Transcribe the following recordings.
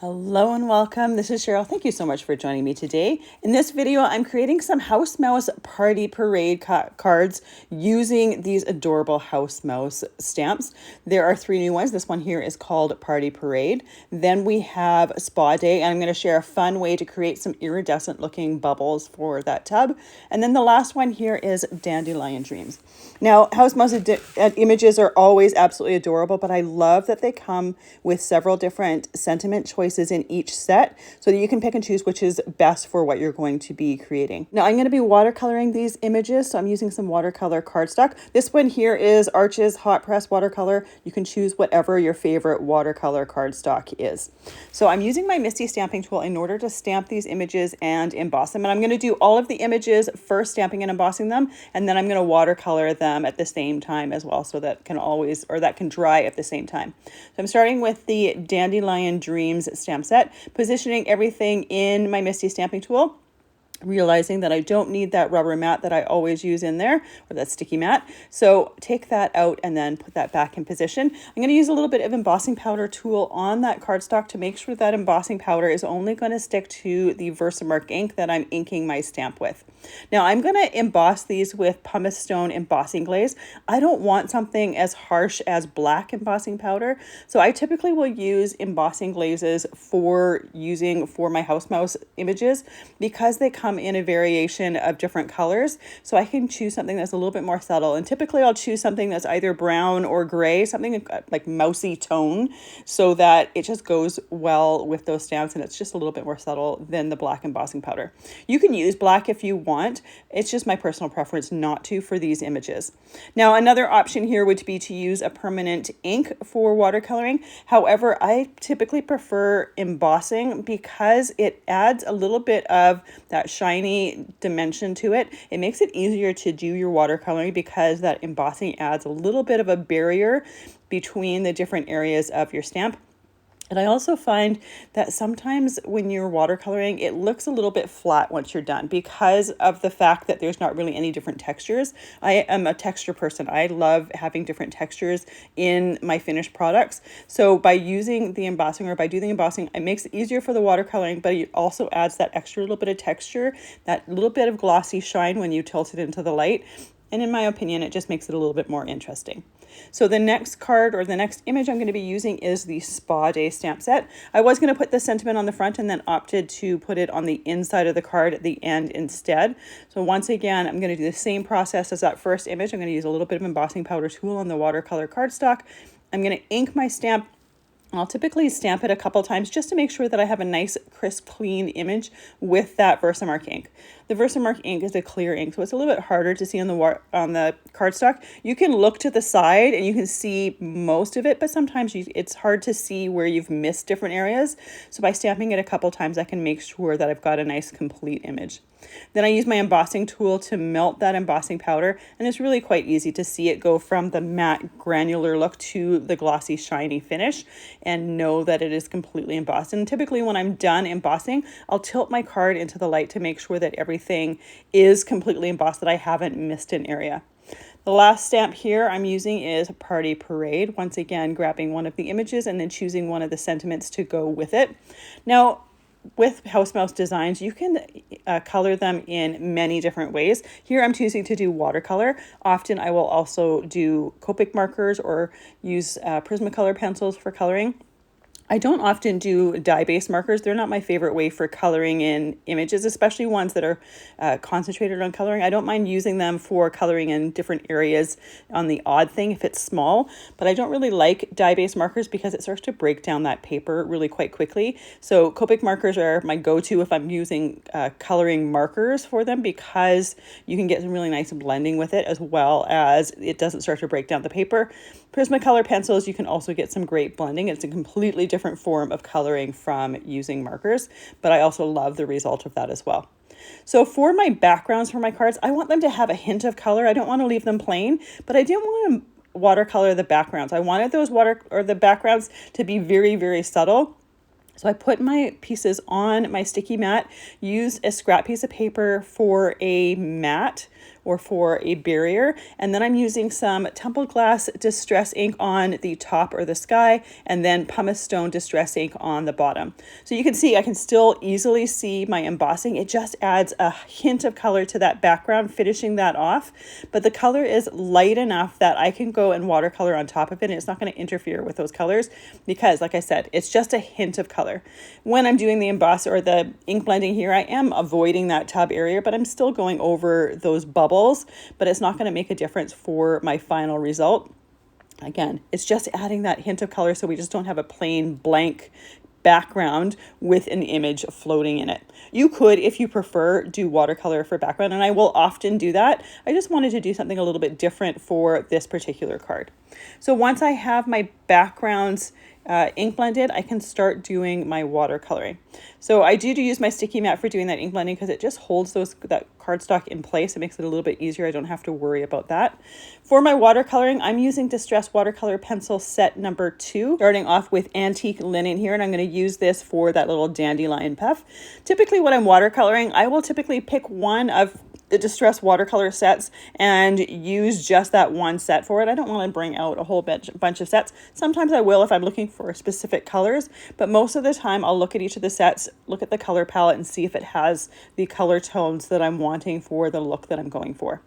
Hello and welcome. This is Cheryl. Thank you so much for joining me today. In this video, I'm creating some House Mouse Party Parade cards using these adorable House Mouse stamps. There are 3 new ones. This one here is called Party Parade. Then we have Spa Day, and I'm going to share a fun way to create some iridescent looking bubbles for that tub. And then the last one here is Dandelion Dreams. Now, House Mouse images are always absolutely adorable, but I love that they come with several different sentiment choices in each set so that you can pick and choose which is best for what you're going to be creating. Now, I'm going to be watercoloring these images, so I'm using some watercolor cardstock. This one here is Arch's Hot Press Watercolor. You can choose whatever your favorite watercolor cardstock is. So I'm using my Misti stamping tool in order to stamp these images and emboss them. And I'm going to do all of the images first, stamping and embossing them, and then I'm going to watercolor them at the same time as well, so that can dry at the same time. So I'm starting with the Dandelion Dreams stamp set, positioning everything in my Misti stamping tool, realizing that I don't need that rubber mat that I always use in there, or that sticky mat. So take that out and then put that back in position. I'm going to use a little bit of embossing powder tool on that cardstock to make sure that embossing powder is only going to stick to the VersaMark ink that I'm inking my stamp with. Now I'm going to emboss these with Pumice stone embossing glaze. I don't want something as harsh as black embossing powder, so I typically will use embossing glazes for my House Mouse images because they come in a variation of different colors, so I can choose something that's a little bit more subtle. And typically I'll choose something that's either brown or gray, something like mousy tone, so that it just goes well with those stamps and it's just a little bit more subtle than the black embossing powder. You can use black if you want. It's just my personal preference not to for these images. Now, another option here would be to use a permanent ink for watercoloring. However, I typically prefer embossing because it adds a little bit of that shiny dimension to it. It makes it easier to do your watercoloring because that embossing adds a little bit of a barrier between the different areas of your stamp. And I also find that sometimes when you're watercoloring, it looks a little bit flat once you're done because of the fact that there's not really any different textures. I am a texture person. I love having different textures in my finished products. So by using the embossing, or by doing the embossing, it makes it easier for the watercoloring, but it also adds that extra little bit of texture, that little bit of glossy shine when you tilt it into the light. And in my opinion, it just makes it a little bit more interesting. So the next card, or the next image I'm going to be using, is the Spa Day stamp set. I was going to put the sentiment on the front and then opted to put it on the inside of the card at the end instead. So once again, I'm going to do the same process as that first image. I'm going to use a little bit of embossing powder tool on the watercolor cardstock. I'm going to ink my stamp. I'll typically stamp it a couple times just to make sure that I have a nice, crisp, clean image with that VersaMark ink. The VersaMark ink is a clear ink, so it's a little bit harder to see on the cardstock. You can look to the side and you can see most of it, but sometimes it's hard to see where you've missed different areas. So by stamping it a couple times, I can make sure that I've got a nice, complete image. Then I use my embossing tool to melt that embossing powder, and it's really quite easy to see it go from the matte granular look to the glossy shiny finish and know that it is completely embossed. And typically when I'm done embossing, I'll tilt my card into the light to make sure that everything is completely embossed, that I haven't missed an area. The last stamp here I'm using is Party Parade. Once again, grabbing one of the images and then choosing one of the sentiments to go with it. Now, with House Mouse designs, you can color them in many different ways. Here I'm choosing to do watercolor. Often I will also do Copic markers or use Prismacolor pencils for coloring. I don't often do dye-based markers. They're not my favorite way for coloring in images, especially ones that are concentrated on coloring. I don't mind using them for coloring in different areas on the odd thing if it's small, but I don't really like dye-based markers because it starts to break down that paper really quite quickly. So Copic markers are my go-to if I'm using coloring markers for them, because you can get some really nice blending with it, as well as it doesn't start to break down the paper. Prismacolor pencils, you can also get some great blending. It's a completely different form of coloring from using markers, but I also love the result of that as well. So for my backgrounds for my cards, I want them to have a hint of color. I don't want to leave them plain, but I didn't want to watercolor the backgrounds. I wanted the backgrounds to be very, very subtle. So I put my pieces on my sticky mat, used a scrap piece of paper for a mat or for a barrier. And then I'm using some Tumbled Glass Distress ink on the top or the sky, and then Pumice Stone Distress ink on the bottom. So you can see I can still easily see my embossing. It just adds a hint of color to that background, finishing that off. But the color is light enough that I can go and watercolor on top of it, and it's not going to interfere with those colors because, like I said, it's just a hint of color. When I'm doing the emboss or the ink blending here, I am avoiding that tub area, but I'm still going over those bubbles, but it's not going to make a difference for my final result. Again, it's just adding that hint of color so we just don't have a plain blank background with an image floating in it. You could, if you prefer, do watercolor for background, and I will often do that. I just wanted to do something a little bit different for this particular card. So once I have my backgrounds ink blended, I can start doing my watercoloring. So I do use my sticky mat for doing that ink blending because it just holds that cardstock in place. It makes it a little bit easier. I don't have to worry about that. For my watercoloring, I'm using Distress Watercolor Pencil set number 2, starting off with Antique Linen here, and I'm going to use this for that little dandelion puff. Typically when I'm watercoloring, I will typically pick one of the Distress watercolor sets and use just that one set for it. I don't want to bring out a whole bunch of sets. Sometimes I will if I'm looking for specific colors, but most of the time I'll look at each of the sets, look at the color palette, and see if it has the color tones that I'm wanting for the look that I'm going for.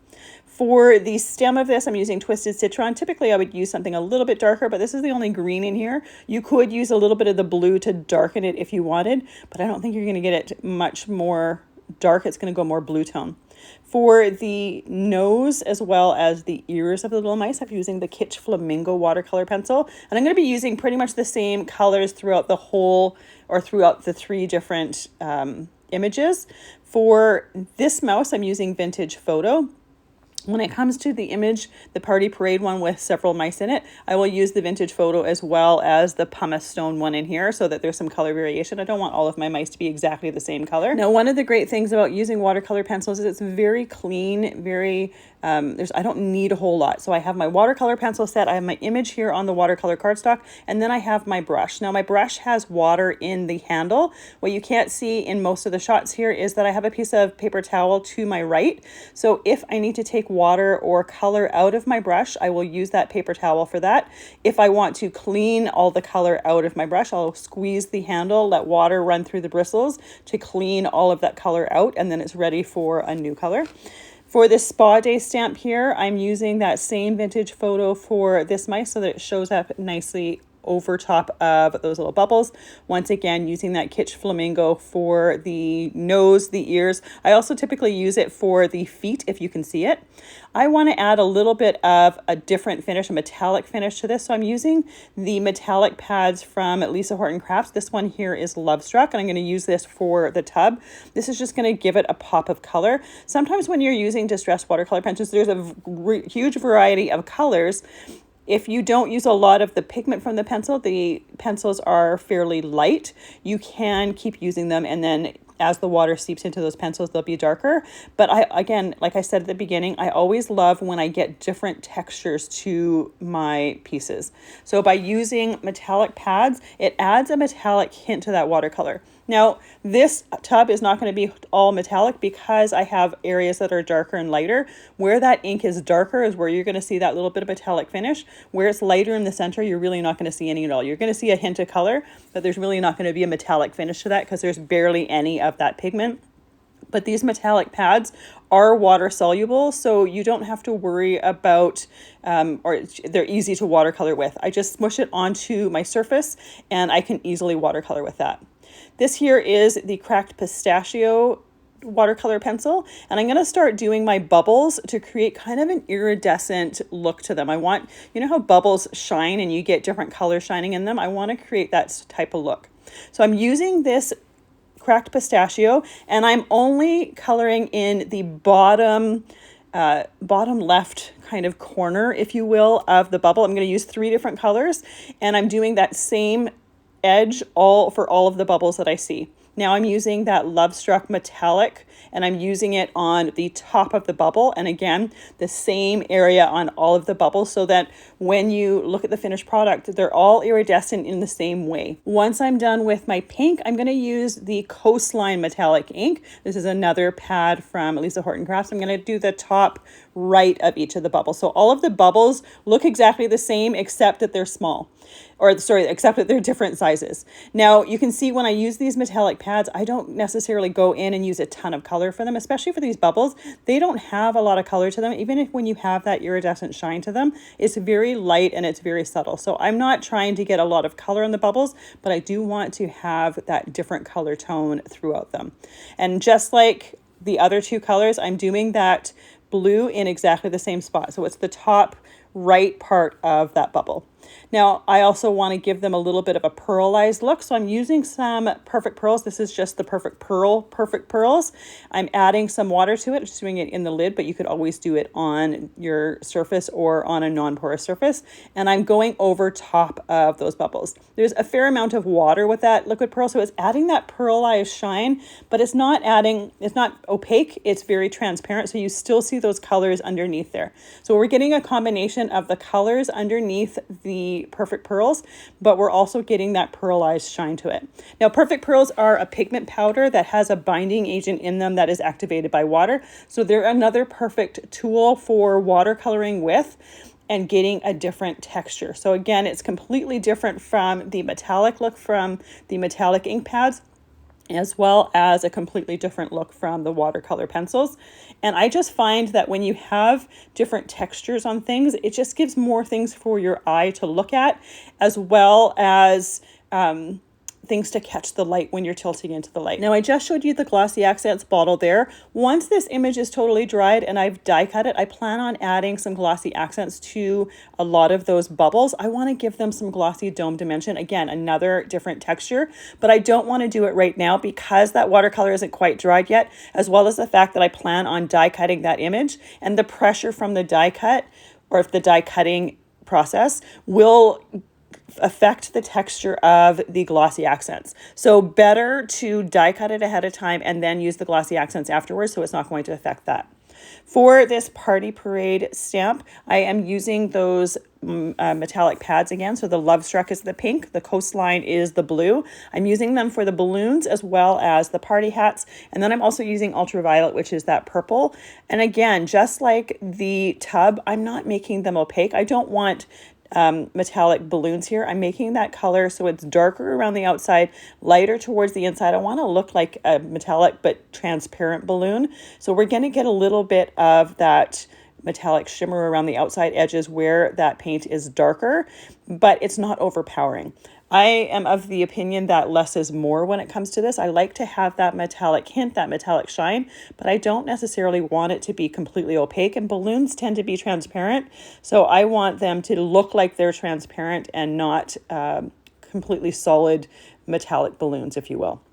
For the stem of this, I'm using Twisted Citron. Typically I would use something a little bit darker, but this is the only green in here. You could use a little bit of the blue to darken it if you wanted, but I don't think you're going to get it much more dark. It's going to go more blue tone. For the nose as well as the ears of the little mice, I'm using the Kitsch Flamingo watercolor pencil. And I'm going to be using pretty much the same colors throughout the whole, or throughout the 3 different images. For this mouse, I'm using Vintage Photo. When it comes to the image, the Party Parade one with several mice in it, I will use the Vintage Photo as well as the Pumice Stone one in here so that there's some color variation. I don't want all of my mice to be exactly the same color. Now, one of the great things about using watercolor pencils is it's very clean, very, I don't need a whole lot. So I have my watercolor pencil set, I have my image here on the watercolor cardstock, and then I have my brush. Now my brush has water in the handle. What you can't see in most of the shots here is that I have a piece of paper towel to my right. So if I need to take water or color out of my brush, I will use that paper towel for that. If I want to clean all the color out of my brush, I'll squeeze the handle, let water run through the bristles to clean all of that color out, and then it's ready for a new color. For this Spa Day stamp here, I'm using that same Vintage Photo for this mice so that it shows up nicely over top of those little bubbles. Once again, using that Kitsch Flamingo for the nose, the ears. I also typically use it for the feet, if you can see it. I want to add a little bit of a different finish, a metallic finish to this. So I'm using the metallic pads from Lisa Horton Crafts. This one here is Lovestruck, and I'm going to use this for the tub. This is just going to give it a pop of color. Sometimes when you're using distressed watercolor pencils, there's a huge variety of colors. If you don't use a lot of the pigment from the pencils are fairly light. You can keep using them, and then as the water seeps into those pencils, they'll be darker. But again, like I said at the beginning, I always love when I get different textures to my pieces. So by using metallic pads, it adds a metallic hint to that watercolor. Now, this tub is not going to be all metallic because I have areas that are darker and lighter. Where that ink is darker is where you're going to see that little bit of metallic finish. Where it's lighter in the center, you're really not going to see any at all. You're going to see a hint of color, but there's really not going to be a metallic finish to that because there's barely any of that pigment. But these metallic pads are water soluble, so you don't have to worry about, or they're easy to watercolor with. I just smush it onto my surface and I can easily watercolor with that. This here is the Cracked Pistachio watercolor pencil, and I'm going to start doing my bubbles to create kind of an iridescent look to them. I want, you know how bubbles shine and you get different colors shining in them? I want to create that type of look. So I'm using this Cracked Pistachio, and I'm only coloring in the bottom left kind of corner, if you will, of the bubble. I'm going to use 3 different colors, and I'm doing that same edge for all of the bubbles that I see. Now I'm using that Lovestruck metallic, and I'm using it on the top of the bubble, and again the same area on all of the bubbles, so that when you look at the finished product, they're all iridescent in the same way. Once I'm done with my pink, I'm going to use the Coastline metallic ink. This is another pad from Lisa Horton Crafts. I'm going to do the top right of each of the bubbles. So all of the bubbles look exactly the same except that they're small. Or sorry, except that they're different sizes. Now you can see when I use these metallic pads, I don't necessarily go in and use a ton of color for them, especially for these bubbles. They don't have a lot of color to them. Even if when you have that iridescent shine to them, it's very light and it's very subtle. So I'm not trying to get a lot of color in the bubbles, but I do want to have that different color tone throughout them. And just like the other two colors, I'm doing that blue in exactly the same spot. So it's the top right part of that bubble. Now, I also want to give them a little bit of a pearlized look, so I'm using some Perfect Pearls. This is just the Perfect Pearls. I'm adding some water to it, just doing it in the lid, but you could always do it on your surface or on a non-porous surface. And I'm going over top of those bubbles. There's a fair amount of water with that liquid pearl, so it's adding that pearlized shine, but it's not opaque, it's very transparent, so you still see those colors underneath there. So we're getting a combination of the colors underneath the Perfect Pearls, but we're also getting that pearlized shine to it. Now, Perfect Pearls are a pigment powder that has a binding agent in them that is activated by water. So they're another perfect tool for watercoloring with and getting a different texture. So again, it's completely different from the metallic look from the metallic ink pads, as well as a completely different look from the watercolor pencils. And I just find that when you have different textures on things, it just gives more things for your eye to look at, as well as things to catch the light when you're tilting into the light. Now, I just showed you the Glossy Accents bottle there. Once this image is totally dried and I've die cut it, I plan on adding some glossy accents to a lot of those bubbles. I want to give them some glossy dome dimension. Again, another different texture, but I don't want to do it right now because that watercolor isn't quite dried yet, as well as the fact that I plan on die cutting that image, and the pressure from the die cut, or if the die cutting process, will affect the texture of the glossy accents. So better to die cut it ahead of time and then use the glossy accents afterwards, so it's not going to affect that. For this Party Parade stamp, I am using those metallic pads again. So the Lovestruck is the pink, the Coastline is the blue. I'm using them for the balloons as well as the party hats. And then I'm also using Ultraviolet, which is that purple. And again, just like the tub, I'm not making them opaque. I don't want metallic balloons here. I'm making that color so it's darker around the outside, lighter towards the inside. I want to look like a metallic but transparent balloon. So we're going to get a little bit of that metallic shimmer around the outside edges where that paint is darker, but it's not overpowering. I am of the opinion that less is more when it comes to this. I like to have that metallic hint, that metallic shine, but I don't necessarily want it to be completely opaque, and balloons tend to be transparent. So I want them to look like they're transparent and not completely solid metallic balloons, if you will.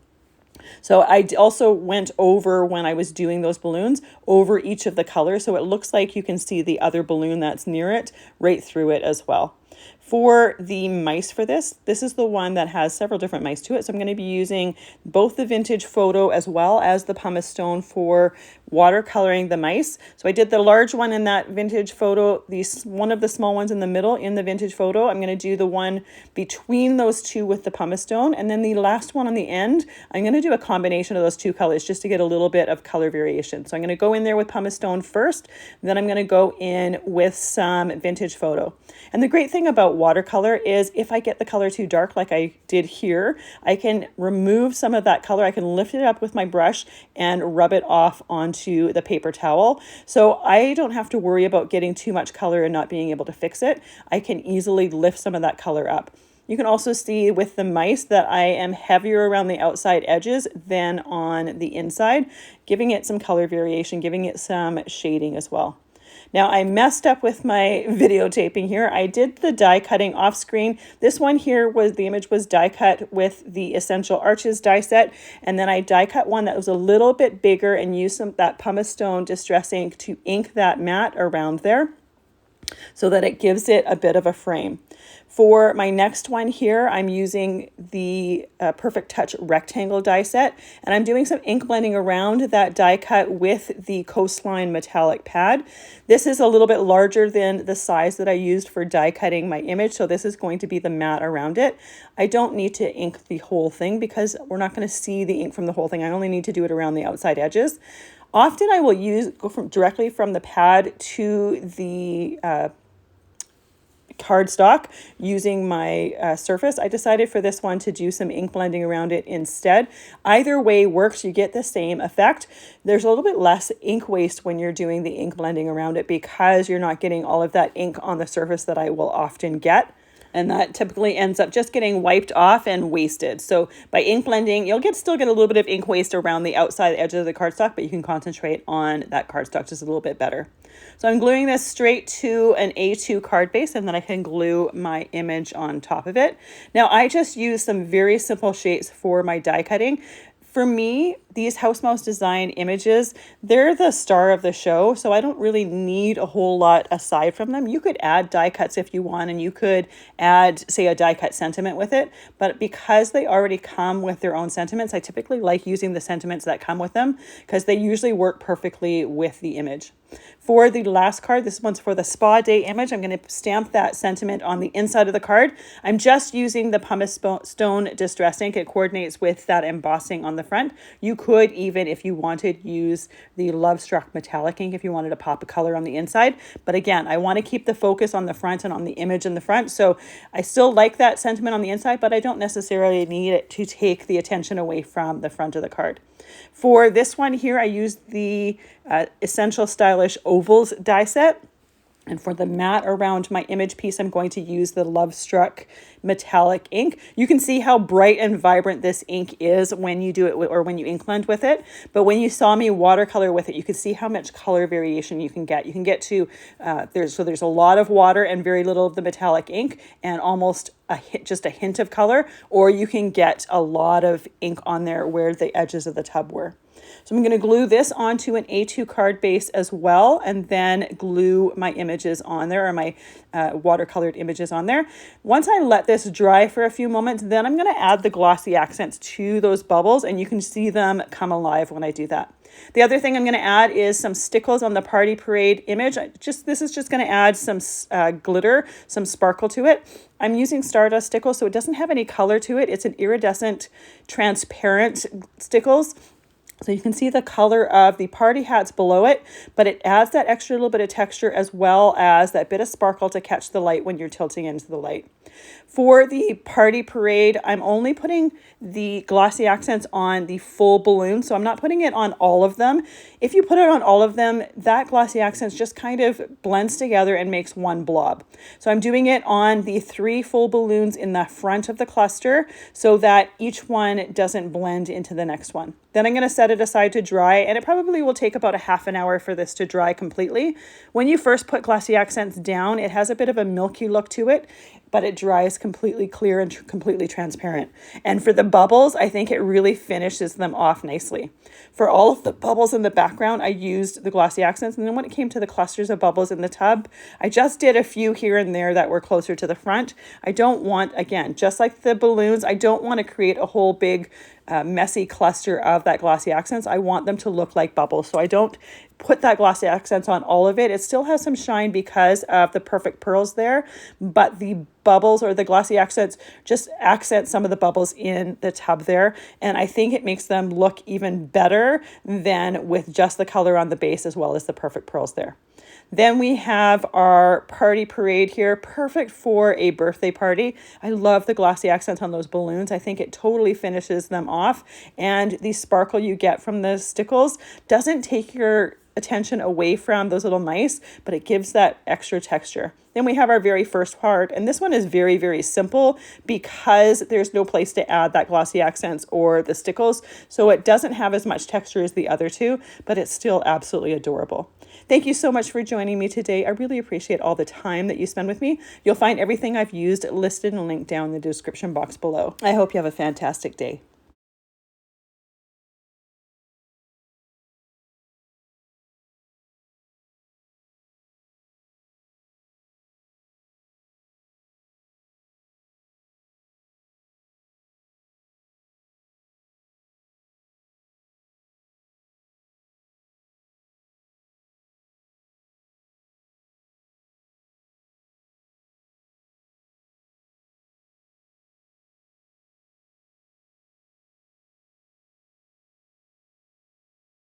So I also went over, when I was doing those balloons, over each of the colors, so it looks like you can see the other balloon that's near it right through it as well. For the mice for this is the one that has several different mice to it. So I'm going to be using both the Vintage Photo as well as the Pumice Stone for watercoloring the mice. So I did the large one in that Vintage Photo, one of the small ones in the middle in the Vintage Photo. I'm going to do the one between those two with the Pumice Stone. And then the last one on the end, I'm going to do a combination of those two colors just to get a little bit of color variation. So I'm going to go in there with Pumice Stone first, then I'm going to go in with some Vintage Photo. And the great thing about watercolor is if I get the color too dark like I did here, I can remove some of that color. I can lift it up with my brush and rub it off onto the paper towel. So I don't have to worry about getting too much color and not being able to fix it. I can easily lift some of that color up. You can also see with the mice that I am heavier around the outside edges than on the inside, giving it some color variation, giving it some shading as well. Now I messed up with my videotaping here. I did the die cutting off screen. This one here the image was die cut with the Essential Arches die set. And then I die cut one that was a little bit bigger and used that Pumice Stone Distress ink to ink that mat around there. so that it gives it a bit of a frame. For my next one here, I'm using the Perfect Touch rectangle die set, and I'm doing some ink blending around that die cut with the Coastline metallic pad. This is a little bit larger than the size that I used for die cutting my image, so this is going to be the mat around it. I don't need to ink the whole thing because we're not going to see the ink from the whole thing. I only need to do it around the outside edges. Often I will go directly from the pad to the cardstock using my surface. I decided for this one to do some ink blending around it instead. Either way works, you get the same effect. There's a little bit less ink waste when you're doing the ink blending around it because you're not getting all of that ink on the surface that I will often get. And that typically ends up just getting wiped off and wasted. So by ink blending, you'll still get a little bit of ink waste around the outside edges of the cardstock, but you can concentrate on that cardstock just a little bit better. So I'm gluing this straight to an A2 card base, and then I can glue my image on top of it. Now I just use some very simple shapes for my die cutting. For me, these house mouse design images, they're the star of the show, so I don't really need a whole lot aside from them. You could add die cuts if you want, and you could add, say, a die cut sentiment with it, but because they already come with their own sentiments, I typically like using the sentiments that come with them because they usually work perfectly with the image. For the last card, this one's for the spa day image, I'm going to stamp that sentiment on the inside of the card. I'm just using the Pumice Stone Distress ink. It coordinates with that embossing on the front. You could even, if you wanted, use the Lovestruck metallic ink if you wanted to pop a color on the inside. But again, I want to keep the focus on the front and on the image in the front. So I still like that sentiment on the inside, but I don't necessarily need it to take the attention away from the front of the card. For this one here, I used the Essential Stylish Ovals die set. And for the mat around my image piece, I'm going to use the Lovestruck metallic ink. You can see how bright and vibrant this ink is when you do it or when you ink blend with it. But when you saw me watercolor with it, you can see how much color variation you can get. You can get to, there's a lot of water and very little of the metallic ink and almost just a hint of color, or you can get a lot of ink on there where the edges of the tub were. So I'm going to glue this onto an A2 card base as well, and then glue my images on there, or my watercolored images on there. Once I let this dry for a few moments, then I'm going to add the glossy accents to those bubbles, and you can see them come alive when I do that. The other thing I'm going to add is some stickles on the Party Parade image. This is just going to add some glitter, some sparkle to it. I'm using Stardust stickles, so it doesn't have any color to it. It's an iridescent, transparent stickles. So you can see the color of the party hats below it, but it adds that extra little bit of texture as well as that bit of sparkle to catch the light when you're tilting into the light. For the Party Parade, I'm only putting the glossy accents on the full balloon, so I'm not putting it on all of them. If you put it on all of them, that glossy accents just kind of blends together and makes one blob. So I'm doing it on the 3 full balloons in the front of the cluster so that each one doesn't blend into the next one. Then I'm going to set it aside to dry, and it probably will take about a half an hour for this to dry completely. When you first put glossy accents down, it has a bit of a milky look to it, but it dries completely clear and completely transparent. And for the bubbles, I think it really finishes them off nicely. For all of the bubbles in the background, I used the glossy accents. And then when it came to the clusters of bubbles in the tub, I just did a few here and there that were closer to the front. I don't want, again, just like the balloons, I don't want to create a whole big messy cluster of that glossy accents. I want them to look like bubbles. So I don't put that glossy accents on all of it. It still has some shine because of the perfect pearls there, but the bubbles or the glossy accents just accent some of the bubbles in the tub there. And I think it makes them look even better than with just the color on the base as well as the perfect pearls there. Then we have our Party Parade here, perfect for a birthday party. I love the glossy accents on those balloons. I think it totally finishes them off. And the sparkle you get from the stickles doesn't take your attention away from those little mice, but it gives that extra texture. Then we have our very first part, and this one is very, very simple because there's no place to add that glossy accents or the stickles, so it doesn't have as much texture as the other two, but it's still absolutely adorable. Thank you so much for joining me today. I really appreciate all the time that you spend with me. You'll find everything I've used listed and linked down in the description box below. I hope you have a fantastic day.